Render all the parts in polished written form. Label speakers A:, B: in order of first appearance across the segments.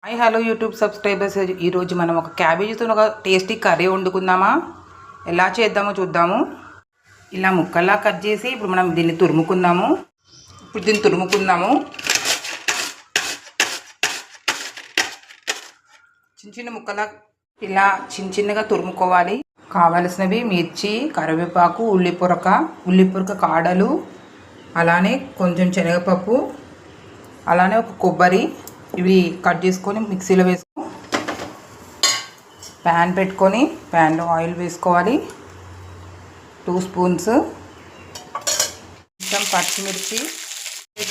A: Hi hello YouTube subscribers, ఈరోజు మనం ఒక క్యాబేజీతో ఒక టేస్టీ కర్రీ వండుకుందామా? ఎలా చేద్దామో చూద్దాము. ఇలా ముక్కల్లా కట్ చేసి ఇప్పుడు మనం దీన్ని తురుముకుందాము. చిన్న ముక్కలా ఇలా చిన్నగా తురుముకోవాలి. కావలసినవి మిర్చి, కరివేపాకు, ఉల్లిపొరక కాడలు, అలానే కొంచెం శనగపప్పు, అలానే ఒక కొబ్బరి, ఇవి కట్ చేసుకొని మిక్సీలో వేసుకో. ప్యాన్ పెట్టుకొని ప్యాన్లో ఆయిల్ వేసుకోవాలి. 2 స్పూన్స్ కొంచెం పచ్చిమిర్చి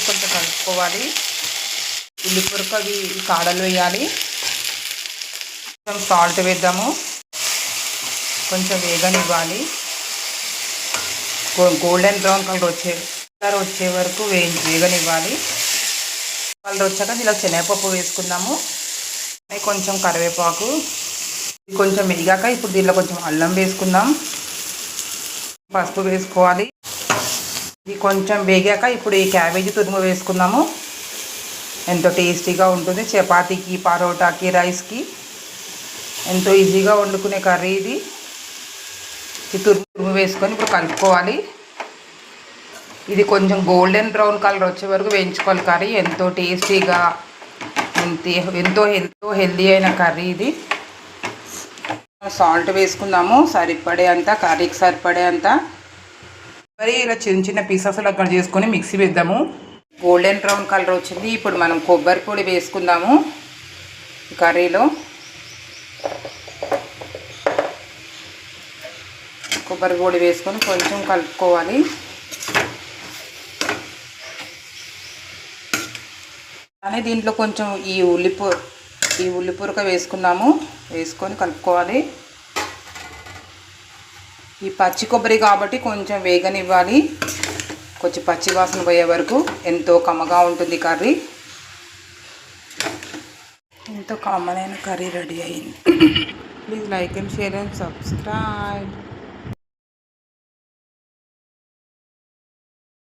A: కొంచెం కలుపుకోవాలి. ఉల్లిపొరకవి కాడలు వేయాలి. కొంచెం సాల్ట్ వేద్దాము. కొంచెం వేగనివ్వాలి. గోల్డెన్ బ్రౌన్ కలర్ వచ్చే వరకు వేగనివ్వాలి. కలర్ వచ్చాక ఇలా శనగపప్పు వేసుకుందాము. కొంచెం కరివేపాకు కొంచెం వేగాక ఇప్పుడు దీనిలో కొంచెం అల్లం వేసుకుందాం. పసుపు వేసుకోవాలి. ఇది కొంచెం వేగాక ఇప్పుడు ఈ క్యాబేజీ తురుము వేసుకుందాము. ఎంతో టేస్టీగా ఉంటుంది. చపాతీకి, పరోటాకి, రైస్కి ఎంతో ఈజీగా వండుకునే కర్రీ ఇది. ఈ తురుము వేసుకొని ఇప్పుడు కలుపుకోవాలి. ఇది కొంచెం గోల్డెన్ బ్రౌన్ కలర్ వచ్చే వరకు వేయించుకోవాలి. కర్రీ ఎంతో టేస్టీగా ఎంతో హెల్దీ అయిన కర్రీ ఇది. సాల్ట్ వేసుకుందాము కర్రీకి సరిపడే అంత. మరి ఇలా చిన్న పీసెస్లో కట్ చేసుకొని మిక్సీ వేద్దాము. గోల్డెన్ బ్రౌన్ కలర్ వచ్చింది. ఇప్పుడు మనం కొబ్బరి పొడి వేసుకుందాము కర్రీలో. కొబ్బరి పొడి వేసుకొని కొంచెం కలుపుకోవాలి. అలానే దీంట్లో కొంచెం ఈ ఉల్లిపొరక వేసుకొని కలుపుకోవాలి. ఈ పచ్చి కొబ్బరి కాబట్టి కొంచెం వేగనివ్వాలి. కొంచెం పచ్చి వాసన పోయే వరకు. ఎంతో కమ్మగా ఉంటుంది కర్రీ. ఎంతో కామన్ అయిన కర్రీ రెడీ అయింది. Please like and share and subscribe.